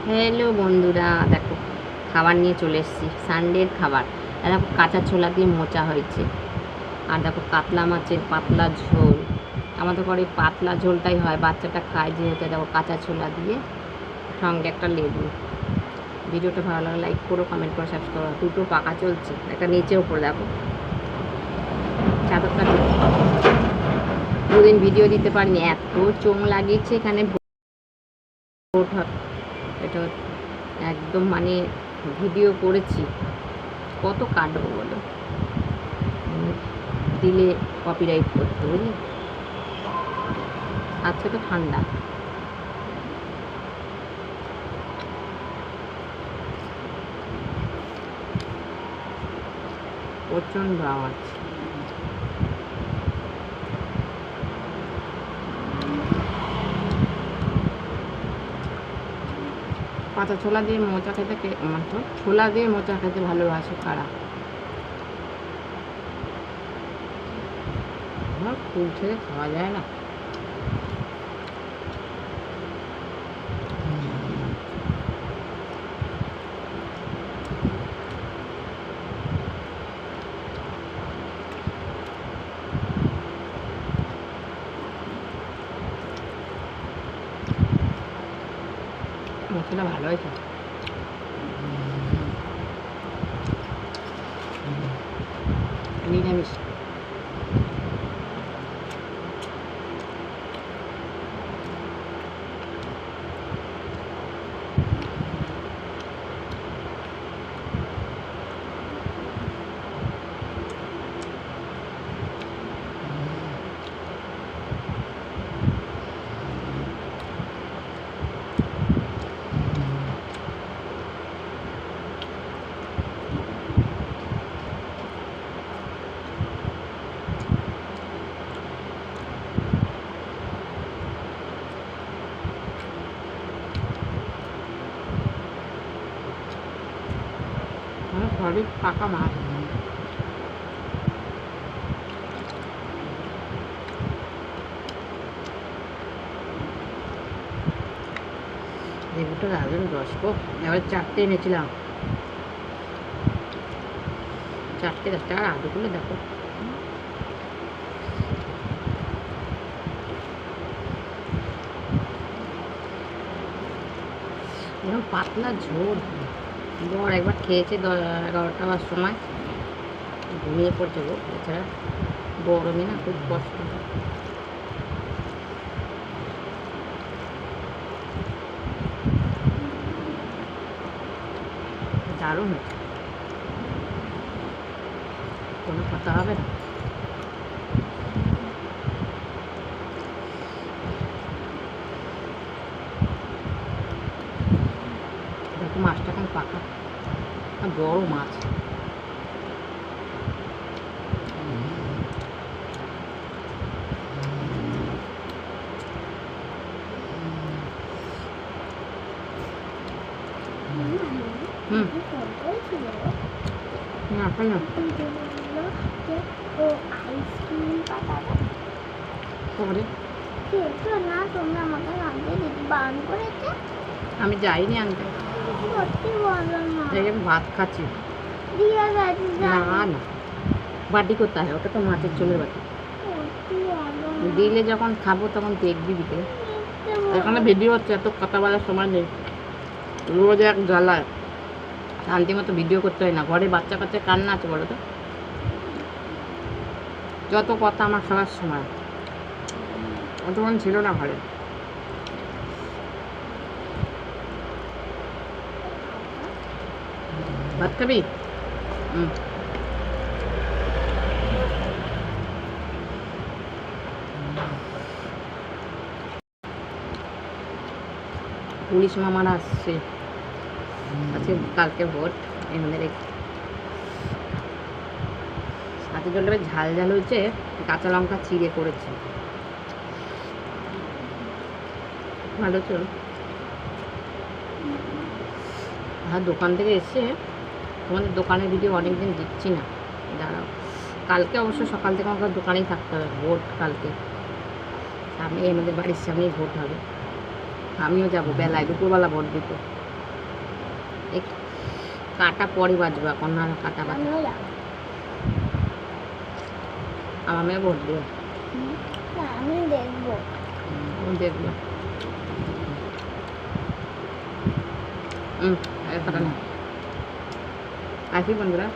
Hello বন্ধুরা, দেখো খাবার নিয়ে চলে এসেছি, সানডের খাবার। আর দেখো কাঁচা ছোলা দিয়ে মোচা হয়েছে, আর দেখো কাতলা মাছের পাতলা ঝোল। আমাদের ঘরে পাতলা ঝোলটাই হয়, বাচ্চাটা খায় যেহেতু। দেখো কাঁচা ছোলা দিয়ে, সঙ্গে একটা লেবু। ভিডিওটা ভালো লাগলে লাইক করো, কমেন্ট করো, সাবস্ক্রাইব করো। দুটো পাকা চলছে, একটা নিচেও করে দেখো চাদরটা। দুদিন ভিডিও দিতে পারিনি, এত চোং লাগিয়েছে এখানে। ভোট হবে এটা, একদম মানে ভিডিও করেছি, কত কাটবো বলো, দিলে কপিরাইট করতে, বুঝলি। আজকে তো ঠান্ডা, প্রচণ্ড আওয়াজ। কাঁচা ছোলা দিয়ে মোচা খেতে ছোলা দিয়ে মোচা খেতে ভালোবাসে কারা? আমার ফুল ছেড়ে খাওয়া যায় না। মোচাটা ভালো হয়েছে, নিরামিষ। আমার সবই পাকা মাছ। লেবুটা দারুণ রস গো। এবার 4টে এনেছিলাম, 4টে 10 টাকার আলুগুলো দেখো। এরকম পাতলা ঝোল। বর একবার খেয়েছে 11টার সময়, ঘুমিয়ে পড়ছে গো। এছাড়া গরমে না খুব কষ্ট। দারুণ হচ্ছে, কোনো কথা হবে না। দেখো মাছটা এখন পাকা, আর বড় মাছ। হুম, না এখন না পরে আমি যাইনি আনতে, আমি ভাত খাচ্ছি। না না, বাটি কোথায়? ওটা তো মাছের ঝোলের বাটি। দিলে যখন খাবো তখন দেখবি বিকেলে। এখানে ভিডিও হচ্ছে, এত কথা বলার সময় নেই। রোজ এক জ্বালায়, শান্তি মতো ভিডিও করতে হয় না। ঘরে বাচ্চা কাচ্চা কান্না আছে বলো তো, যত কথা আমার খাওয়ার সময়। অতক্ষণ ছিল না ঘরে। ভাত খাবি? পুলিশ মামারা আসছে আজকে, কালকে ভোট। আমাদের হাতে জলটা বেশ ঝাল ঝাল হয়েছে, কাঁচা লঙ্কা চিড়ে করেছে, ভালো চল। আর দোকান থেকে এসে তোমাদের দোকানের ভিডিও অনেকদিন দিচ্ছি না, দাঁড়াও। কালকে অবশ্য সকাল থেকে আমাকে দোকানেই থাকতে হবে, ভোট কালকে। সামনে আমাদের বাড়ির সামনেই ভোট হবে, আমিও যাবো বেলায়, দুপুরবেলা ভোট দিতে। এই কাটা পরে বাজবো, এখন না কাটা বাজবে। আমার মেয়ে ভোট দেবে। আমি দেখবো। দেখবো। কাটা না। আসি বন্ধুরা।